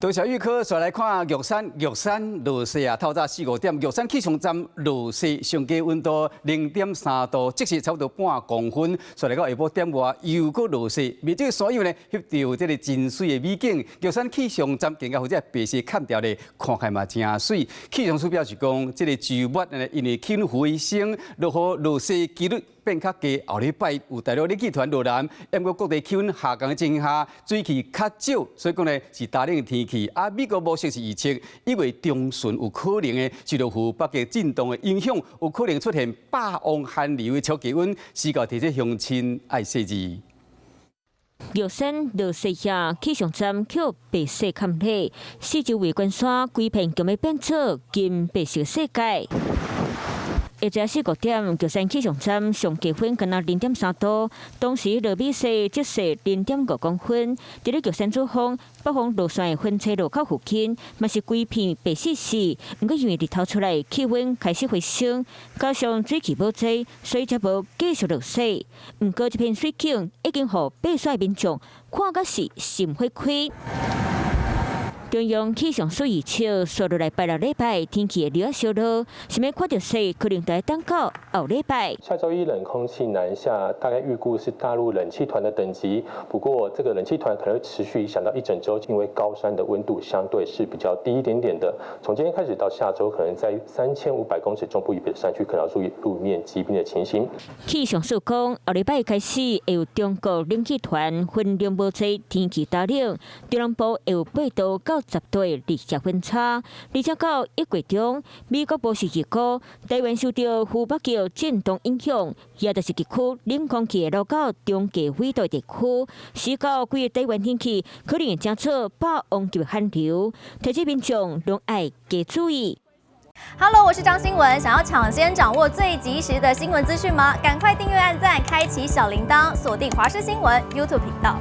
多谢预科，再来看玉山落雪啊，透早4、5点，玉山气象站落雪，上低温度0.3度，即是差不多半公分。再来到下晡点外，又搁落雪，未这个所有呢，翕到这个真水的美景。玉山气象站更加或者白雪砍掉咧，看起来嘛真水。气象署表示讲，这个周末呢，因为气温回升，落雪几率变较低。后礼拜有大陆热气团落南，不过各地气温下降的情况下，水汽较少，所以讲呢是大冷的天气。啊，美国无实时预测1月中旬有可能的受到湖北极震动的影响，有可能出现霸王寒流的超低温，需要提醒乡亲爱细致。玉山落雪下，气象站靠白雪砍起，四周围观山规片强要变做金白色世界。下晡4、5点，玉山气象站上低温干那0.3度，当时落米雪积雪0.5公分。伫咧玉山主峰北方路线的分车路口附近，嘛是规片白雪市。不过因为日头出来，气温开始回升，加上水汽无济，所以才无继续落雪。不过这片水景已经互爬山民众看甲是心花开。中央气象署预测，接落来拜6礼拜天气会略小落，想要看到雪，可能要等到后礼拜。下周一冷空气南下，大概预估是大陆冷气团的等级。不过这个冷气团可能会持续影响到一整周，因为高山的温度相对是比较低一点点的。从今天开始到下周，可能在3500公尺中部以北的山区，可能要注意路面疾病的情形。气象署讲，后礼拜开始会有中国冷气团分量无济，天气大冷，中南部会有8度到10度的日夜温差，而且到1月中，美国波士预估台湾受到湖北极震动影响，也就是地区冷空气流到中低纬度地区，使到规个台湾天气可能会增出霸王级寒流，提醒民众拢爱加注意。Hello， 我是张新文。想要抢先掌握最及时的新闻资讯吗？赶快订阅、按赞、开启小铃铛，锁定华视新闻 YouTube 频道。